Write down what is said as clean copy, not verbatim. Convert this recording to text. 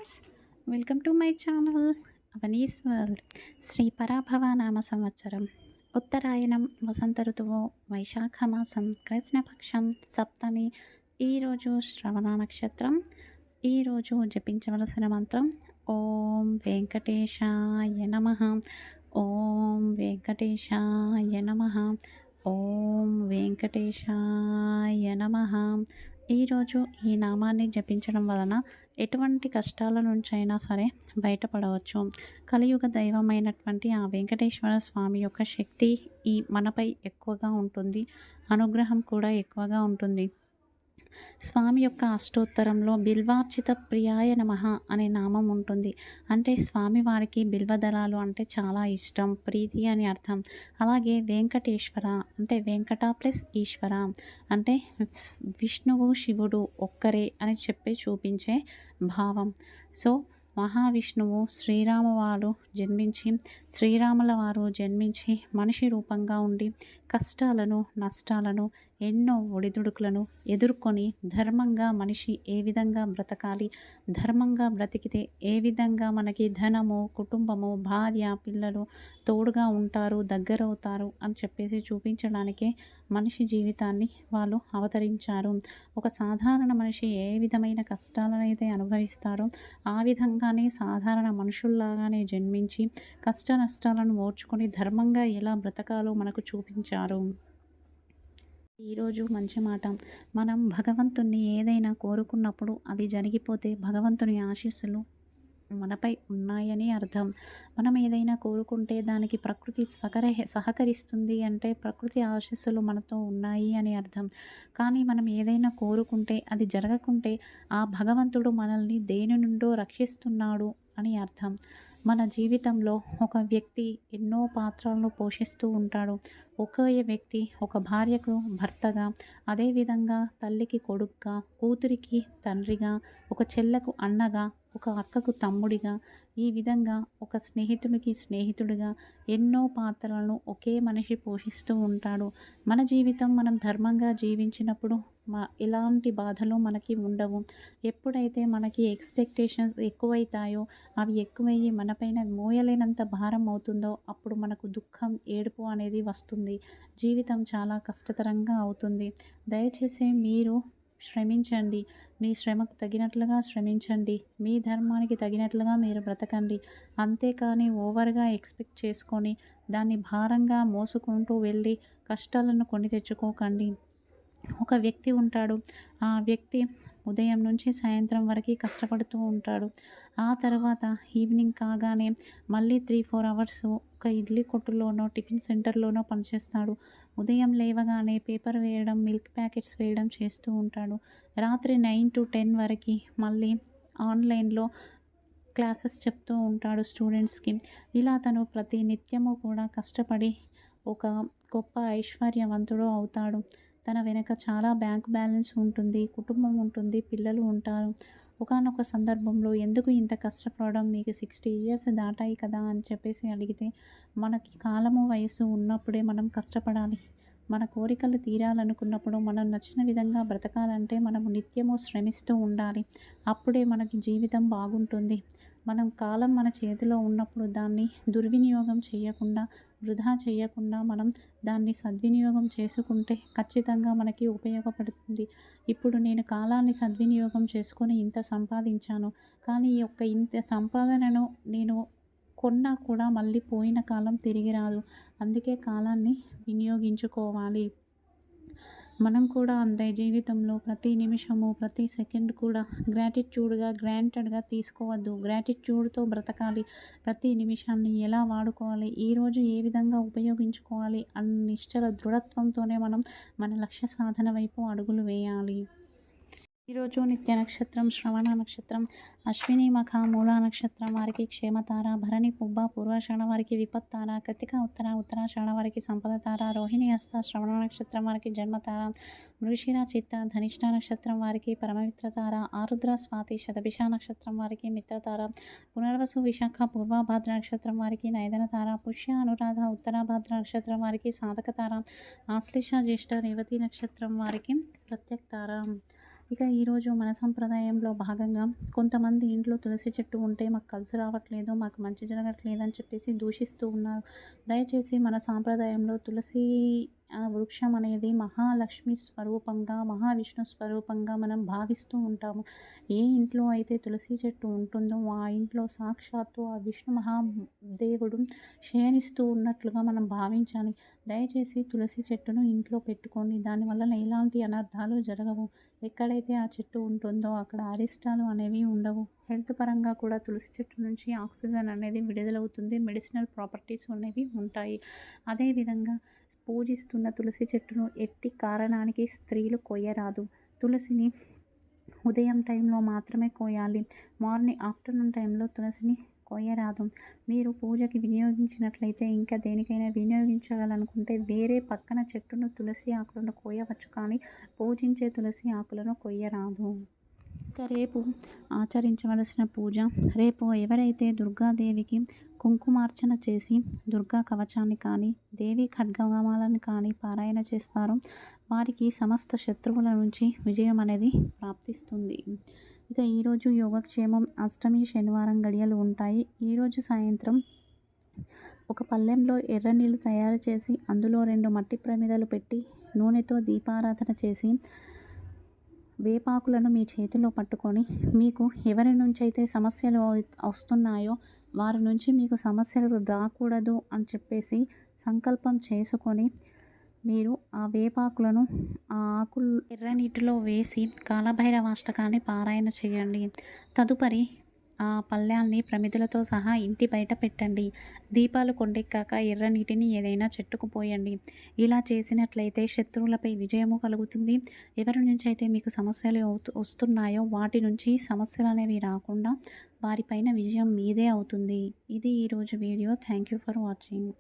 Friends, welcome to my channel Avani's world. శ్రీ పరాభవ నామ సంవత్సరం, ఉత్తరాయణం, వసంత ఋతువు, వైశాఖ మాసం, కృష్ణపక్షం, సప్తమి. ఈరోజు శ్రవణ నక్షత్రం. ఈరోజు జపించవలసిన మంత్రం ఓం వెంకటేశాయ నమః, ఓం వెంకటేశాయ నమః, ఓం వెంకటేశాయ నమః. ఈరోజు ఈ నామాన్ని జపించడం వలన ఎటువంటి కష్టాల నుంచైనా సరే బయటపడవచ్చు. కలియుగ దైవమైనటువంటి ఆ వెంకటేశ్వర స్వామి యొక్క శక్తి ఈ మనపై ఎక్కువగా ఉంటుంది, అనుగ్రహం కూడా ఎక్కువగా ఉంటుంది. స్వామి యొక్క అష్టోత్తరంలో బిల్వార్చిత ప్రియాయ నమః అనే నామం ఉంటుంది. అంటే స్వామి వారికి బిల్వదళాలు అంటే చాలా ఇష్టం, ప్రీతి అని అర్థం. అలాగే వెంకటేశ్వర అంటే వెంకట ప్లస్ ఈశ్వర అంటే విష్ణువు శివుడు ఒక్కరే అని చెప్పి చూపించే భావం. సో మహావిష్ణువు శ్రీరాముల వారు జన్మించి మనిషి రూపంగా ఉండి కష్టాలను నష్టాలను ఎన్నో ఒడిదుడుకులను ఎదుర్కొని ధర్మంగా మనిషి ఏ విధంగా బ్రతకాలి, ధర్మంగా బ్రతికితే ఏ విధంగా మనకి ధనము, కుటుంబము, భార్య, పిల్లలు తోడుగా ఉంటారు, దగ్గరవుతారు అని చెప్పేసి చూపించడానికే మనిషి జీవితాన్ని వాళ్ళు అవతరించారు. ఒక సాధారణ మనిషి ఏ విధమైన కష్టాలను అయితే అనుభవిస్తారో ఆ విధంగానే సాధారణ మనుషుల్లాగానే జన్మించి కష్ట నష్టాలను ఓర్చుకొని ధర్మంగా ఎలా బ్రతకాలో మనకు చూపించారు. ఈరోజు మంచి మాట. మనం భగవంతుణ్ణి ఏదైనా కోరుకున్నప్పుడు అది జరిగిపోతే భగవంతుని ఆశీస్సులు మనపై ఉన్నాయని అర్థం. మనం ఏదైనా కోరుకుంటే దానికి ప్రకృతి సహకరిస్తుంది అంటే ప్రకృతి ఆశీస్సులు మనతో ఉన్నాయి అని అర్థం. కానీ మనం ఏదైనా కోరుకుంటే అది జరగకుంటే ఆ భగవంతుడు మనల్ని దేని నుండో రక్షిస్తున్నాడు అని అర్థం. మన జీవితంలో ఒక వ్యక్తి ఎన్నో పాత్రలను పోషిస్తూ ఉంటాడు. ఒకే వ్యక్తి ఒక భార్యకు భర్తగా, అదేవిధంగా తల్లికి కొడుకుగా, కూతురికి తండ్రిగా, ఒక చెల్లకు అన్నగా, ఒక అక్కకు తమ్ముడిగా, ఈ విధంగా ఒక స్నేహితుడికి స్నేహితుడిగా ఎన్నో పాత్రలను ఒకే మనిషి పోషిస్తూ ఉంటాడు. మన జీవితం మనం ధర్మంగా జీవించినప్పుడు ఎలాంటి బాధలు మనకి ఉండవు. ఎప్పుడైతే మనకి ఎక్స్పెక్టేషన్స్ ఎక్కువైతాయో అవి ఎక్కువయ్యి మనపైన మోయలేనంత భారం అవుతుందో అప్పుడు మనకు దుఃఖం, ఏడుపు అనేది వస్తుంది. జీవితం చాలా కష్టతరంగా అవుతుంది. దయచేసి మీరు శ్రమించండి, మీ శ్రమకు తగినట్లుగా శ్రమించండి, మీ ధర్మానికి తగినట్లుగా మీరు బ్రతకండి. అంతేకాని ఓవర్గా ఎక్స్పెక్ట్ చేసుకొని దాన్ని భారంగా మోసుకుంటూ వెళ్ళి కష్టాలను కొని తెచ్చుకోకండి. ఒక వ్యక్తి ఉంటాడు, ఆ వ్యక్తి ఉదయం నుంచి సాయంత్రం వరకు కష్టపడుతూ ఉంటాడు. ఆ తర్వాత ఈవినింగ్ కాగానే మళ్ళీ 3-4 అవర్స్ ఒక ఇడ్లీ కొట్టులోనో టిఫిన్ సెంటర్లోనో పనిచేస్తాడు. ఉదయం లేవగానే పేపర్ వేయడం, మిల్క్ ప్యాకెట్స్ వేయడం చేస్తూ ఉంటాడు. రాత్రి 9-10 వరకు మళ్ళీ ఆన్లైన్లో క్లాసెస్ చెప్తూ ఉంటాడు స్టూడెంట్స్కి. ఇలా తను ప్రతి నిత్యము కూడా కష్టపడి ఒక గొప్ప ఐశ్వర్యవంతుడు అవుతాడు. తన వెనక చాలా బ్యాంక్ బ్యాలెన్స్ ఉంటుంది, కుటుంబం ఉంటుంది, పిల్లలు ఉంటారు. ఒకానొక సందర్భంలో ఎందుకు ఇంత కష్టపడడం, మీకు 60 ఇయర్స్ దాటాయి కదా అని చెప్పేసి అడిగితే, మనకి కాలము వయసు ఉన్నప్పుడే మనం కష్టపడాలి. మన కోరికలు తీరాలనుకున్నప్పుడు మనం నచ్చిన విధంగా బ్రతకాలంటే మనము నిత్యము శ్రమిస్తూ ఉండాలి. అప్పుడే మనకి జీవితం బాగుంటుంది. మనం కాలం మన చేతిలో ఉన్నప్పుడు దాన్ని దుర్వినియోగం చేయకుండా, వృధా చేయకుండా మనం దాన్ని సద్వినియోగం చేసుకుంటే ఖచ్చితంగా మనకి ఉపయోగపడుతుంది. ఇప్పుడు నేను కాలాన్ని సద్వినియోగం చేసుకొని ఇంత సంపాదించాను, కానీ ఈ యొక్క ఇంత సంపాదనను నేను కొన్నా కూడా మళ్ళీ పోయిన కాలం తిరిగి రాదు. అందుకే కాలాన్ని వినియోగించుకోవాలి. మనం కూడా అంతే. జీవితంలో ప్రతి నిమిషము, ప్రతి సెకండ్ కూడా గ్రాంటెడ్గా తీసుకోవద్దు. గ్రాటిట్యూడ్తో బ్రతకాలి. ప్రతి నిమిషాన్ని ఎలా వాడుకోవాలి, ఈరోజు ఏ విధంగా ఉపయోగించుకోవాలి అన్న నిశ్చల దృఢత్వంతోనే మనం మన లక్ష్య సాధన వైపు అడుగులు వేయాలి. ఈరోజు నిత్య నక్షత్రం శ్రవణ నక్షత్రం, అశ్విని మఖ మూల నక్షత్రం వారికి క్షేమతార, భరణి పుబ్బ పూర్వాషాఢ వారికి విపత్తార, కృతిక ఉత్తరాషాఢ వారికి సంపదతార, రోహిణి హస్త శ్రవణ నక్షత్రం వారికి జన్మతార, మృగశిర చిత్త ధనిష్ట నక్షత్రం వారికి పరమమిత్రతార, ఆరుద్ర స్వాతి శతభిష నక్షత్రం వారికి మిత్రతార, పునర్వసు విశాఖ పూర్వభాద్ర నక్షత్రం వారికి నైదనతార, పుష్య అనురాధ ఉత్తరాభాద్ర నక్షత్రం వారికి సాధకతార, ఆశ్లేష జ్యేష్ఠ రేవతి నక్షత్రం వారికి ప్రత్యక్తార. ఇక ఈరోజు మన సంప్రదాయంలో భాగంగా కొంతమంది ఇంట్లో తులసి చెట్టు ఉంటే మాకు కలిసి రావట్లేదు, మాకు మంచి జరగట్లేదు అని చెప్పేసి దూషిస్తూ ఉన్నారు. దయచేసి మన సాంప్రదాయంలో తులసి వృక్షం అనేది మహాలక్ష్మి స్వరూపంగా, మహావిష్ణు స్వరూపంగా మనం భావిస్తూ ఉంటాము. ఏ ఇంట్లో అయితే తులసి చెట్టు ఉంటుందో ఆ ఇంట్లో సాక్షాత్తు ఆ విష్ణు మహాదేవుడు శయనిస్తూ ఉన్నట్లుగా మనం భావించాలి. దయచేసి తులసి చెట్టును ఇంట్లో పెట్టుకోండి. దానివల్ల ఎలాంటి అనర్థాలు జరగవు. ఎక్కడైతే ఆ చెట్టు ఉంటుందో అక్కడ అరిష్టాలు అనేవి ఉండవు. హెల్త్ పరంగా కూడా తులసి చెట్టు నుంచి ఆక్సిజన్ అనేది విడుదలవుతుంది. మెడిసినల్ ప్రాపర్టీస్ అనేవి ఉంటాయి. అదేవిధంగా పూజిస్తున్న తులసి చెట్టును ఎట్టి కారణానికి స్త్రీలు కొయ్యరాదు. తులసిని ఉదయం టైంలో మాత్రమే కోయాలి. ఆఫ్టర్నూన్ టైంలో తులసిని కోయరాదు. మీరు పూజకి వినియోగించినట్లయితే ఇంకా దేనికైనా వినియోగించాలనుకుంటే వేరే పక్కన చెట్టును తులసి ఆకులను కోయవచ్చు, కానీ పూజించే తులసి ఆకులను కొయ్యరాదు. ఇక రేపు ఆచరించవలసిన పూజ, రేపు ఎవరైతే దుర్గాదేవికి కుంకుమార్చన చేసి దుర్గా కవచాన్ని కానీ దేవి ఖడ్గమాలను కానీ పారాయణ చేస్తారో వారికి సమస్త శత్రువుల నుంచి విజయం అనేది ప్రాప్తిస్తుంది. ఇక ఈరోజు యోగక్షేమం, అష్టమి శనివారం గడియలు ఉంటాయి. ఈరోజు సాయంత్రం ఒక పళ్ళెంలో ఎర్ర నీళ్ళు తయారు చేసి అందులో 2 మట్టి ప్రమిదలు పెట్టి నూనెతో దీపారాధన చేసి వేపాకులను మీ చేతిలో పట్టుకొని మీకు ఎవరి నుంచి అయితే సమస్యలు వస్తున్నాయో వారి నుంచి మీకు సమస్యలు రాకూడదు అని చెప్పేసి సంకల్పం చేసుకొని మీరు ఆ వేపాకులను ఆ ఆకులు ఎర్ర నీటిలో వేసి కాలభైరవాష్టకాన్ని పారాయణ చేయండి. తదుపరి ఆ పళ్ళాన్ని ప్రమిదలతో సహా ఇంటి బయట పెట్టండి. దీపాలు కొండెక్కాక ఎర్ర నీటిని ఏదైనా చెట్టుకు పోయండి. ఇలా చేసినట్లయితే శత్రువులపై విజయము కలుగుతుంది. ఎవరి నుంచి అయితే మీకు సమస్యలు వస్తున్నాయో వాటి నుంచి సమస్యలు అనేవి రాకుండా వారిపైన విజయం మీదే అవుతుంది. ఇది ఈరోజు video. Thank you for watching.